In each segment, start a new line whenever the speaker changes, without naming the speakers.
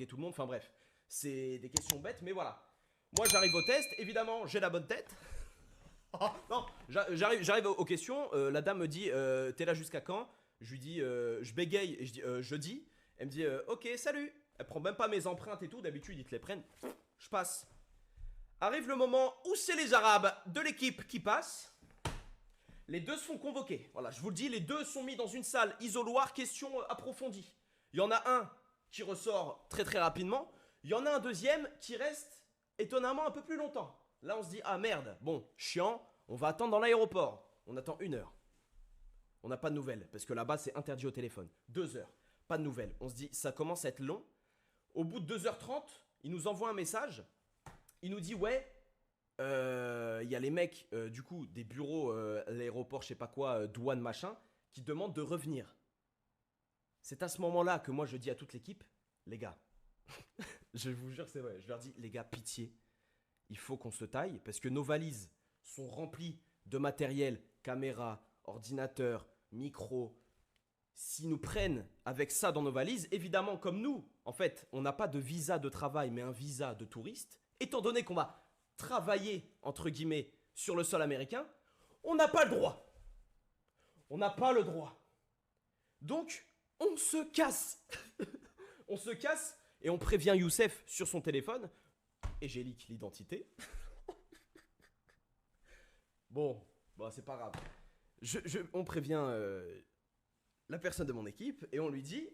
et tout le monde. Enfin bref, c'est des questions bêtes, mais voilà. Moi, j'arrive au test. Évidemment, j'ai la bonne tête. Non, j'arrive aux questions. La dame me dit, t'es là jusqu'à quand? Je lui dis, je bégaye et je dis, jeudi. Elle me dit, ok, salut. Elle prend même pas mes empreintes et tout. D'habitude, ils te les prennent. Je passe. Arrive le moment où c'est les Arabes de l'équipe qui passent. Les deux se font convoquer. Voilà, je vous le dis, les deux sont mis dans une salle isoloir, question approfondie. Il y en a un qui ressort très très rapidement. Il y en a un deuxième qui reste étonnamment un peu plus longtemps. Là, on se dit, ah merde, bon, chiant, on va attendre dans l'aéroport. On attend 1 heure. On n'a pas de nouvelles, parce que là-bas, c'est interdit au téléphone. 2 heures, pas de nouvelles. On se dit, ça commence à être long. Au bout de 2h30, il nous envoie un message. Il nous dit, ouais, il y a les mecs, du coup, des bureaux, l'aéroport, je sais pas quoi, douane, machin, qui demandent de revenir. C'est à ce moment-là que moi, je dis à toute l'équipe, les gars, je vous jure que c'est vrai, je leur dis, les gars, pitié, il faut qu'on se taille, parce que nos valises sont remplies de matériel, caméra, ordinateur, micro. S'ils nous prennent avec ça dans nos valises, évidemment, comme nous, en fait, on n'a pas de visa de travail, mais un visa de touriste, étant donné qu'on va travailler, entre guillemets, sur le sol américain, on n'a pas le droit. On n'a pas le droit. Donc, on se casse. On se casse et on prévient Youssef sur son téléphone. Et j'ai leak l'identité. Bon, c'est pas grave. On prévient la personne de mon équipe et on lui dit,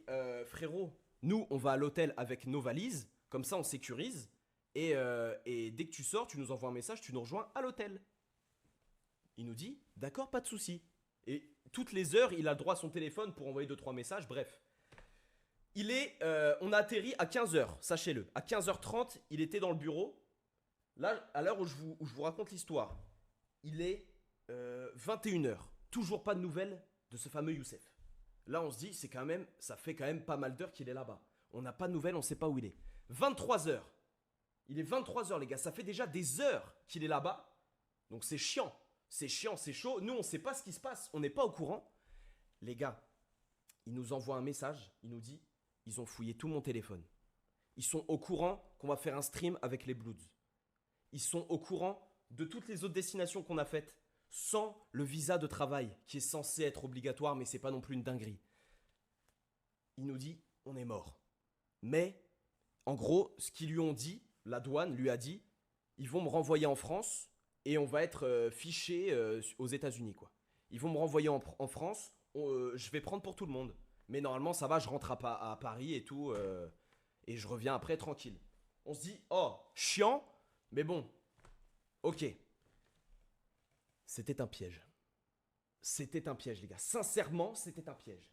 frérot, nous, on va à l'hôtel avec nos valises. Comme ça, on sécurise. Et dès que tu sors, tu nous envoies un message, tu nous rejoins à l'hôtel. Il nous dit, d'accord, pas de souci. Et toutes les heures, il a droit à son téléphone pour envoyer 2-3 messages, bref. On a atterri à 15h, sachez-le. À 15h30, il était dans le bureau. Là, à l'heure où je vous raconte l'histoire, il est 21h. Toujours pas de nouvelles de ce fameux Youssef. Là, on se dit, ça fait quand même pas mal d'heures qu'il est là-bas. On n'a pas de nouvelles, on sait pas où il est. 23h. Il est 23h, les gars. Ça fait déjà des heures qu'il est là-bas. Donc c'est chiant. C'est chiant, c'est chaud. Nous, on sait pas ce qui se passe. On n'est pas au courant. Les gars, il nous envoie un message. Il nous dit, ils ont fouillé tout mon téléphone. Ils sont au courant qu'on va faire un stream avec les Bloods. Ils sont au courant de toutes les autres destinations qu'on a faites. Sans le visa de travail, qui est censé être obligatoire, mais c'est pas non plus une dinguerie. Il nous dit, on est mort. Mais, en gros, ce qu'ils lui ont dit, la douane lui a dit, ils vont me renvoyer en France et on va être fiché aux États-Unis, quoi. Ils vont me renvoyer en France, je vais prendre pour tout le monde. Mais normalement, ça va, je rentre à Paris et tout, et je reviens après tranquille. On se dit, oh, chiant, mais bon, ok. C'était un piège. C'était un piège, les gars. Sincèrement, c'était un piège.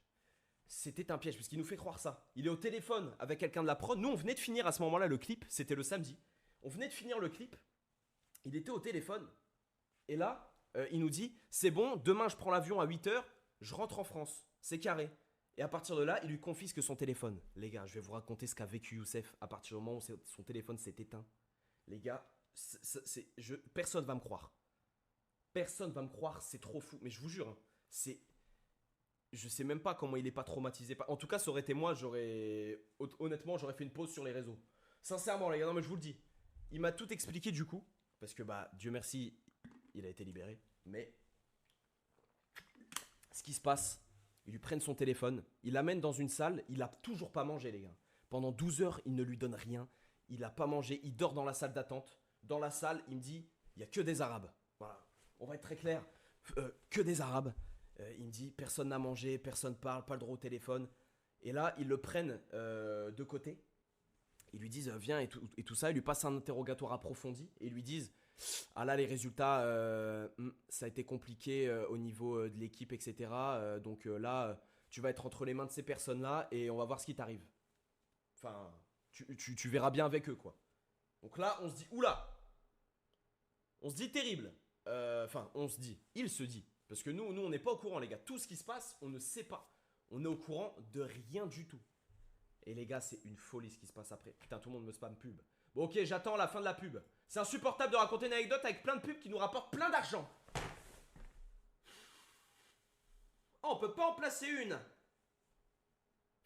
C'était un piège, parce qu'il nous fait croire ça. Il est au téléphone avec quelqu'un de la prod. Nous, on venait de finir à ce moment-là le clip. C'était le samedi. On venait de finir le clip. Il était au téléphone. Et là, il nous dit, c'est bon, demain, je prends l'avion à 8h. Je rentre en France. C'est carré. Et à partir de là, il lui confisque son téléphone. Les gars, je vais vous raconter ce qu'a vécu Youssef à partir du moment où son téléphone s'est éteint. Les gars, personne va me croire. Personne va me croire, c'est trop fou. Mais je vous jure, hein, je sais même pas comment il est pas traumatisé. En tout cas, ça aurait été moi, honnêtement, j'aurais fait une pause sur les réseaux. Sincèrement, les gars, non mais je vous le dis. Il m'a tout expliqué du coup. Parce que Dieu merci, il a été libéré. Mais ce qui se passe, ils lui prennent son téléphone, il l'amène dans une salle, il a toujours pas mangé, les gars. Pendant 12 heures, il ne lui donne rien. Il a pas mangé, il dort dans la salle d'attente. Dans la salle, il me dit, il y a que des Arabes. Voilà. On va être très clair, que des Arabes. Il me dit, personne n'a mangé, personne parle, pas le droit au téléphone. Et là, ils le prennent de côté. Ils lui disent, viens et tout ça. Ils lui passent un interrogatoire approfondi. Et ils lui disent, ah là, les résultats, ça a été compliqué au niveau de l'équipe, etc. Donc là, tu vas être entre les mains de ces personnes-là et on va voir ce qui t'arrive. Enfin, tu verras bien avec eux, quoi. Donc là, on se dit, oula! On se dit terrible. Il se dit. Parce que nous, on n'est pas au courant, les gars. Tout ce qui se passe, on ne sait pas. On est au courant de rien du tout. Et les gars, c'est une folie ce qui se passe après. Putain, tout le monde me spam pub. Bon, ok, j'attends la fin de la pub. C'est insupportable de raconter une anecdote avec plein de pubs qui nous rapportent plein d'argent. Oh, on peut pas en placer une.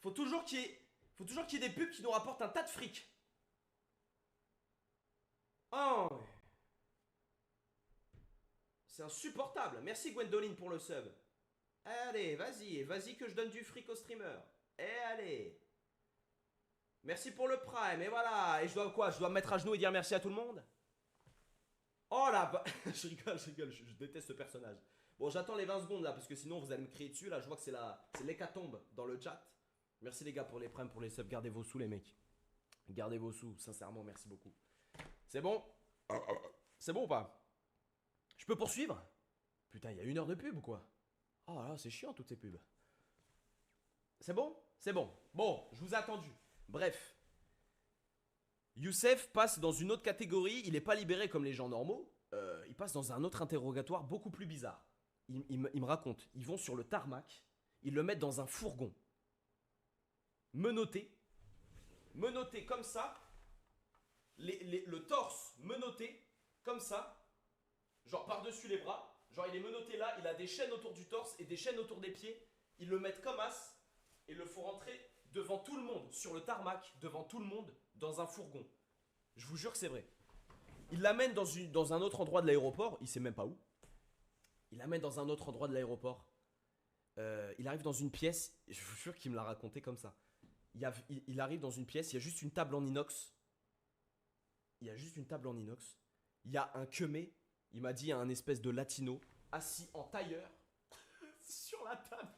Faut toujours qu'il y ait Faut toujours qu'il y ait des pubs qui nous rapportent un tas de fric. Oh, c'est insupportable. Merci Gwendoline pour le sub. Allez, vas-y que je donne du fric aux streamers. Et allez. Merci pour le prime, et voilà. Et je dois quoi? Je dois me mettre à genoux et dire merci à tout le monde? Oh là, je rigole, je déteste ce personnage. Bon, j'attends les 20 secondes là, parce que sinon vous allez me crier dessus. Là, je vois que c'est l'hécatombe dans le chat. Merci les gars pour les primes, pour les subs. Gardez vos sous, les mecs. Gardez vos sous, sincèrement, merci beaucoup. C'est bon? C'est bon ou pas? Je peux poursuivre? Putain, il y a 1 heure de pub ou quoi? Oh là, c'est chiant toutes ces pubs. C'est bon? C'est bon. Bon, je vous ai attendu. Bref. Youssef passe dans une autre catégorie. Il n'est pas libéré comme les gens normaux. Il passe dans un autre interrogatoire beaucoup plus bizarre. Il me raconte. Ils vont sur le tarmac. Ils le mettent dans un fourgon. Menotté. Menotté comme ça. Le torse menotté comme ça. Genre par-dessus les bras. Genre il est menotté là. Il a des chaînes autour du torse et des chaînes autour des pieds. Ils le mettent comme as. Et le font rentrer devant tout le monde, sur le tarmac, devant tout le monde, dans un fourgon. Je vous jure que c'est vrai. Il l'amène dans un autre endroit de l'aéroport, il sait même pas où. Il l'amène dans un autre endroit de l'aéroport. Il arrive dans une pièce, je vous jure qu'il me l'a raconté comme ça. Il arrive dans une pièce, il y a juste une table en inox. Il y a juste une table en inox. Il y a un queumé, il m'a dit un espèce de latino, assis en tailleur, sur la table.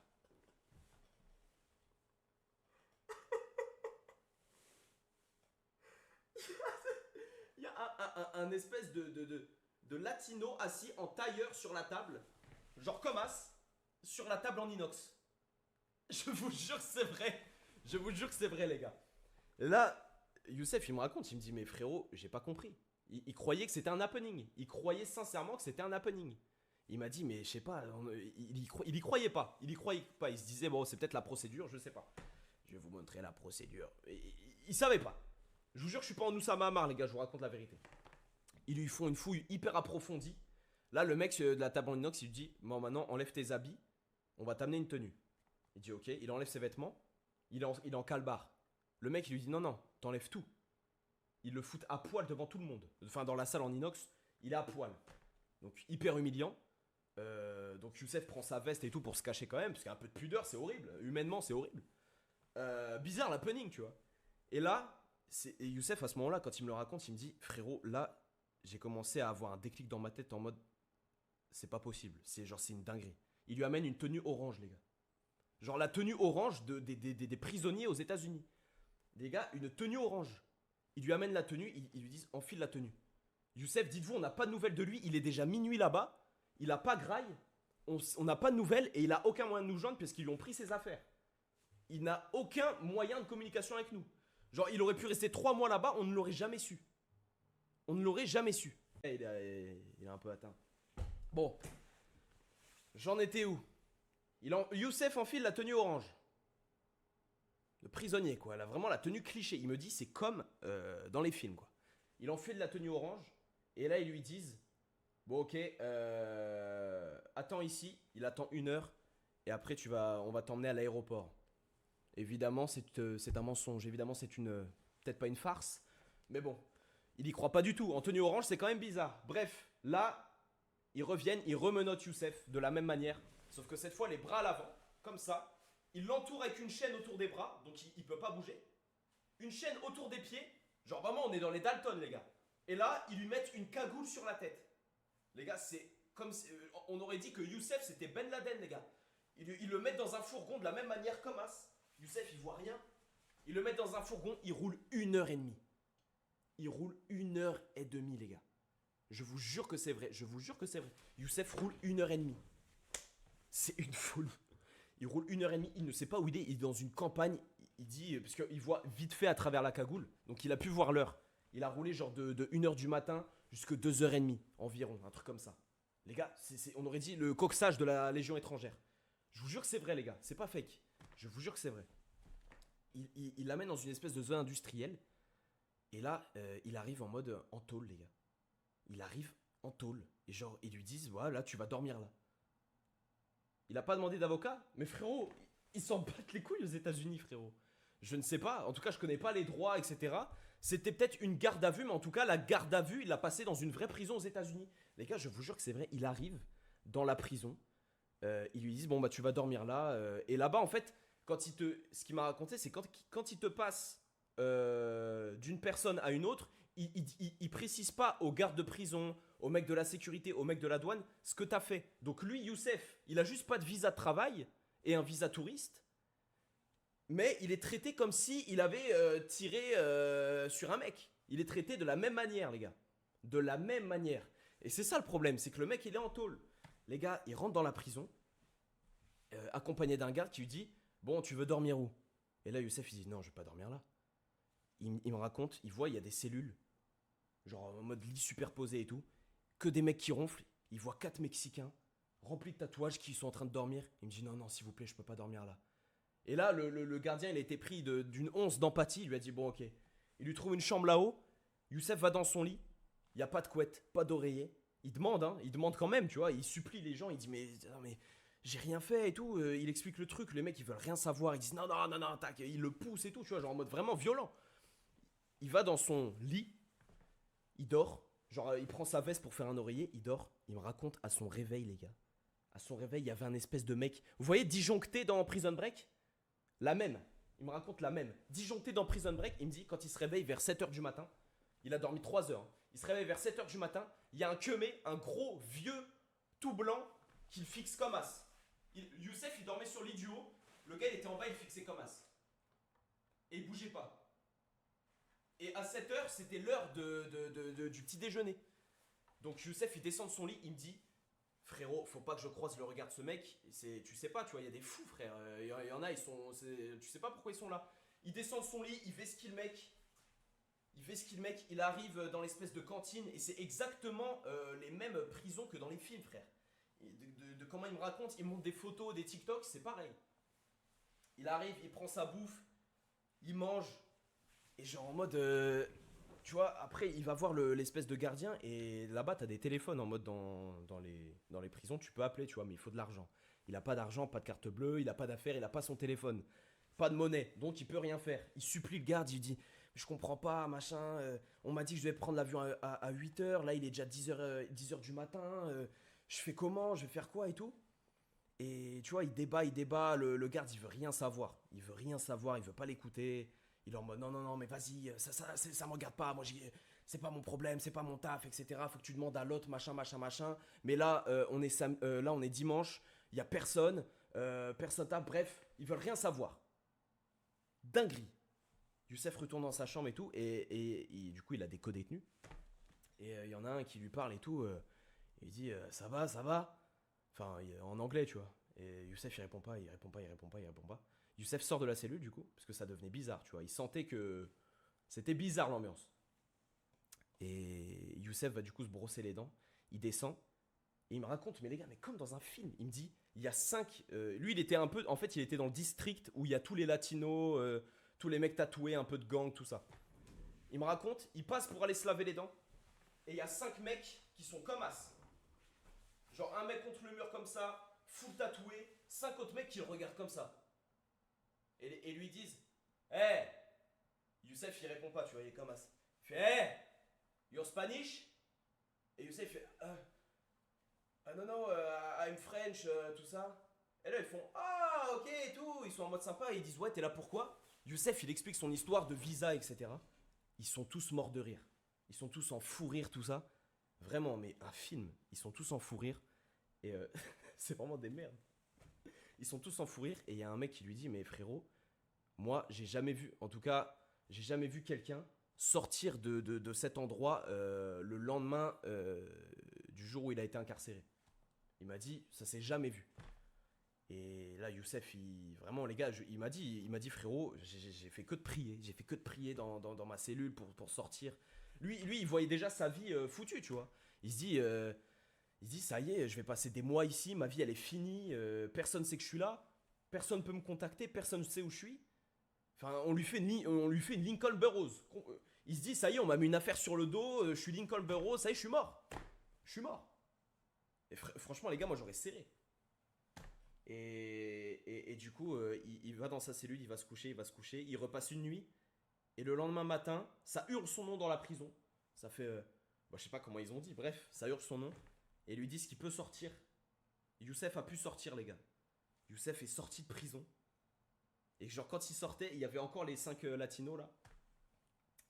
Il y a un espèce de latino assis en tailleur sur la table, genre comme as, sur la table en inox. Je vous jure que c'est vrai. Je vous jure que c'est vrai, les gars. Là, Youssef, il me raconte, il me dit, mais frérot, j'ai pas compris. Il croyait que c'était un happening. Il croyait sincèrement que c'était un happening. Il m'a dit, mais je sais pas, il y croyait pas. Il y croyait pas. Il se disait, bon, c'est peut-être la procédure, je sais pas. Je vais vous montrer la procédure. Il savait pas. Je vous jure que je suis pas en Oussama Hamar, les gars, je vous raconte la vérité. Ils lui font une fouille hyper approfondie. Là, le mec de la table en inox, il lui dit, bon, maintenant, enlève tes habits, on va t'amener une tenue. Il dit, ok, il enlève ses vêtements, il est en calbar. Le mec, il lui dit, non, t'enlèves tout. Il le fout à poil devant tout le monde. Enfin, dans la salle en inox, il est à poil. Donc, hyper humiliant. Donc, Youssef prend sa veste et tout pour se cacher quand même, parce qu'il y a un peu de pudeur, c'est horrible. Humainement, c'est horrible. Bizarre, l'happening, tu vois. Et là, et Youssef, à ce moment-là, quand il me le raconte, il me dit, frérot, là, j'ai commencé à avoir un déclic dans ma tête en mode, c'est pas possible. C'est une dinguerie. Il lui amène une tenue orange, les gars. Genre la tenue orange des prisonniers aux États-Unis. Les gars, une tenue orange. Il lui amène la tenue, ils lui disent, enfile la tenue. Youssef, dites-vous, on n'a pas de nouvelles de lui, il est déjà minuit là-bas, il a pas graille, on n'a pas de nouvelles et il a aucun moyen de nous joindre parce qu'ils lui ont pris ses affaires. Il n'a aucun moyen de communication avec nous. Genre, il aurait pu rester 3 mois là-bas, on ne l'aurait jamais su. On ne l'aurait jamais su. Il est un peu atteint. Bon. J'en étais où? Youssef enfile la tenue orange. Le prisonnier, quoi. Là, vraiment la tenue cliché. Il me dit, c'est comme dans les films, quoi. Il enfile la tenue orange. Et là, ils lui disent, bon, ok, attends ici. Il attend 1 heure. Et après, on va t'emmener à l'aéroport. Évidemment, c'est un mensonge. Évidemment, c'est peut-être pas une farce. Mais bon, il y croit pas du tout. En tenue orange, c'est quand même bizarre. Bref, là, ils reviennent, ils remenottent Youssef de la même manière. Sauf que cette fois, les bras à l'avant, comme ça. Ils l'entourent avec une chaîne autour des bras, donc il peut pas bouger. Une chaîne autour des pieds. Genre vraiment, on est dans les Dalton, les gars. Et là, ils lui mettent une cagoule sur la tête. Les gars, c'est comme on aurait dit que Youssef, c'était Ben Laden, les gars. Ils le mettent dans un fourgon de la même manière comme As. Youssef, il voit rien. Ils le mettent dans un fourgon, il roule 1h30. Il roule 1h30, les gars. Je vous jure que c'est vrai. Je vous jure que c'est vrai. Youssef roule 1h30. C'est une folie. Il roule 1h30. Il ne sait pas où il est. Il est dans une campagne. Il dit, parce qu'il voit vite fait à travers la cagoule. Donc il a pu voir l'heure. Il a roulé genre de 1h du matin jusqu'à 2h30 environ. Un truc comme ça. Les gars, on aurait dit le coxage de la Légion étrangère. Je vous jure que c'est vrai, les gars. C'est pas fake. Je vous jure que c'est vrai. Il l'amène dans une espèce de zone industrielle. Et là, il arrive en mode en tôle, les gars. Il arrive en tôle. Et genre, ils lui disent, voilà, tu vas dormir là. Il a pas demandé d'avocat. Mais frérot, ils s'en battent les couilles aux États-Unis, frérot. Je ne sais pas. En tout cas, je connais pas les droits, etc. C'était peut-être une garde à vue, mais en tout cas, la garde à vue, il l'a passé dans une vraie prison aux États-Unis. Les gars, je vous jure que c'est vrai. Il arrive dans la prison. Ils lui disent bon bah tu vas dormir là. Et là-bas, en fait, ce qu'il m'a raconté, c'est quand il te passe d'une personne à une autre, il précise pas aux gardes de prison, aux mecs de la sécurité, aux mecs de la douane, ce que t'as fait. Donc lui, Youssef, il a juste pas de visa de travail et un visa touriste, mais il est traité comme si il avait tiré sur un mec. Il est traité de la même manière, les gars. De la même manière. Et c'est ça le problème, c'est que le mec, il est en tôle. Les gars, il rentre dans la prison, accompagné d'un garde qui lui dit bon, tu veux dormir où? Et là, Youssef, il dit non, je vais pas dormir là. Il me raconte, il voit, il y a des cellules, genre en mode lit superposé et tout, que des mecs qui ronflent. Il voit 4 Mexicains remplis de tatouages qui sont en train de dormir. Il me dit non, non, s'il vous plaît, je peux pas dormir là. Et là, le gardien, il a été pris d'une once d'empathie. Il lui a dit bon, ok. Il lui trouve une chambre là-haut. Youssef va dans son lit. Il n'y a pas de couette, pas d'oreiller. Il demande, hein, il demande quand même, tu vois. Il supplie les gens. Il dit mais, non, mais j'ai rien fait et tout. Il explique le truc. Les mecs, ils veulent rien savoir. Ils disent non, non, non, non, tac. Il le pousse et tout, tu vois, genre en mode vraiment violent. Il va dans son lit. Il dort. Genre, il prend sa veste pour faire un oreiller. Il dort. Il me raconte à son réveil, les gars. À son réveil, il y avait un espèce de mec. Vous voyez disjoncté dans Prison Break? La même. Il me raconte la même. Disjoncté dans Prison Break, il me dit quand il se réveille vers 7h du matin, il a dormi 3 heures. Il se réveille vers 7h du matin, il y a un queumé, un gros vieux tout blanc qu'il fixe comme as. Youssef, il dormait sur le lit du haut, le gars il était en bas, il fixait comme as. Et il bougeait pas. Et à 7h, c'était l'heure du petit déjeuner. Donc Youssef, il descend de son lit, il me dit frérot, faut pas que je croise le regard de ce mec. Tu sais pas, tu vois, il y a des fous, frère. Il y en a, tu sais pas pourquoi ils sont là. Il descend de son lit, il fait ce qu'il mec. Il arrive dans l'espèce de cantine et c'est exactement les mêmes prisons que dans les films, frère. De comment il me raconte, il montre des photos, des TikToks, c'est pareil. Il arrive, il prend sa bouffe, il mange et genre en mode. Tu vois, après, il va voir l'espèce de gardien et là-bas, t'as des téléphones en mode dans les prisons, tu peux appeler, tu vois, mais il faut de l'argent. Il a pas d'argent, pas de carte bleue, il a pas d'affaires, il a pas son téléphone, pas de monnaie, donc il peut rien faire. Il supplie le garde, il dit je comprends pas, machin, on m'a dit que je devais prendre l'avion à 8h, là il est déjà 10h du matin, je fais comment, je vais faire quoi et tout. Et tu vois, il débat, le garde il veut rien savoir, il veut pas l'écouter. Il est en mode non, non, non, mais vas-y, ça me regarde pas, moi c'est pas mon problème, c'est pas mon taf, etc. Faut que tu demandes à l'autre, machin, machin, machin. Mais là, on est dimanche, il y a personne, personne taf, bref, ils veulent rien savoir. Dinguerie. Youssef retourne dans sa chambre et tout, et du coup, il a des co-détenus. Et il y en a un qui lui parle et tout, il dit ça va, ça va. Enfin, en anglais, tu vois. Et Youssef, il répond pas. Youssef sort de la cellule du coup, parce que ça devenait bizarre, tu vois. Il sentait que c'était bizarre l'ambiance. Et Youssef va du coup se brosser les dents. Il descend. Et il me raconte, mais les gars, mais comme dans un film, il me dit, il y a 5... lui, il était un peu... En fait, il était dans le district où il y a tous les latinos, tous les mecs tatoués, un peu de gang, tout ça. Il me raconte, il passe pour aller se laver les dents. Et il y a 5 mecs qui sont comme as. Genre un mec contre le mur comme ça, full tatoué. 5 autres mecs qui le regardent comme ça. Et lui disent hey! Youssef il répond pas, tu vois, il est comme as. Il fait hey! You're Spanish? Et Youssef il fait non, non, I'm French, tout ça. Et là ils font ah, ok et tout. Ils sont en mode sympa et ils disent ouais, t'es là pourquoi? Youssef il explique son histoire de visa, etc. Ils sont tous morts de rire. Ils sont tous en fou rire, tout ça. Vraiment, mais un film. Ils sont tous en fou rire. Et c'est vraiment des merdes. Ils sont tous en fou rire et il y a un mec qui lui dit mais frérot, moi j'ai jamais vu, en tout cas j'ai jamais vu quelqu'un sortir de cet endroit le lendemain du jour où il a été incarcéré. Il m'a dit ça s'est jamais vu. Et là Youssef, vraiment les gars, il m'a dit frérot, j'ai fait que de prier dans ma cellule pour sortir. Lui il voyait déjà sa vie foutue, tu vois. Il se dit ça y est, je vais passer des mois ici, ma vie elle est finie, personne sait que je suis là, personne peut me contacter, personne ne sait où je suis. Enfin, on lui fait une Lincoln Burrows. Il se dit ça y est, on m'a mis une affaire sur le dos, je suis Lincoln Burrows, ça y est, je suis mort. Et franchement les gars, moi j'aurais serré. Et du coup, il va dans sa cellule, il va se coucher, il va se coucher, il repasse une nuit. Et le lendemain matin, ça hurle son nom dans la prison. Ça fait. Je sais pas comment ils ont dit, bref, ça hurle son nom. Et ils lui disent qu'il peut sortir. Youssef a pu sortir, les gars. Youssef est sorti de prison. Et genre, quand il sortait, il y avait encore les 5 latinos là.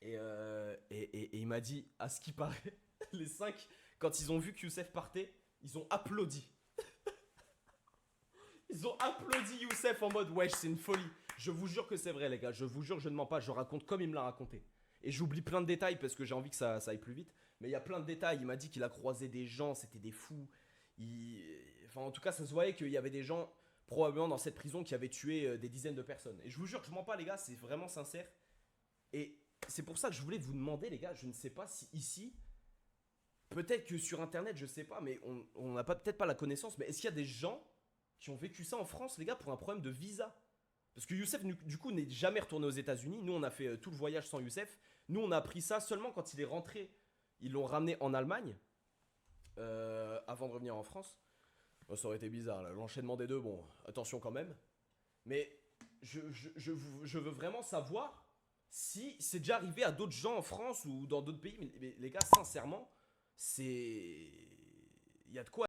Et il m'a dit, à ce qui paraît, les 5, quand ils ont vu que Youssef partait, ils ont applaudi. Ils ont applaudi Youssef en mode wesh, c'est une folie. Je vous jure que c'est vrai, les gars. Je vous jure, je ne mens pas. Je raconte comme il me l'a raconté. Et j'oublie plein de détails parce que j'ai envie que ça aille plus vite. Mais il y a plein de détails. Il m'a dit qu'il a croisé des gens, c'était des fous. Enfin, en tout cas, ça se voyait qu'il y avait des gens, probablement dans cette prison, qui avaient tué des dizaines de personnes. Et je vous jure que je mens pas, les gars. C'est vraiment sincère. Et c'est pour ça que je voulais vous demander, les gars. Je ne sais pas si ici, peut-être que sur internet, je sais pas, mais on n'a peut-être pas la connaissance. Mais est-ce qu'il y a des gens qui ont vécu ça en France, les gars, pour un problème de visa? Parce que Youssef, du coup, n'est jamais retourné aux États-Unis. Nous, on a fait tout le voyage sans Youssef. Nous, on a appris ça seulement quand il est rentré. Ils l'ont ramené en Allemagne avant de revenir en France. Ça aurait été bizarre, là. L'enchaînement des deux, bon, attention quand même. Mais je veux vraiment savoir si c'est déjà arrivé à d'autres gens en France ou dans d'autres pays. Mais les gars, sincèrement, c'est. Il y a de quoi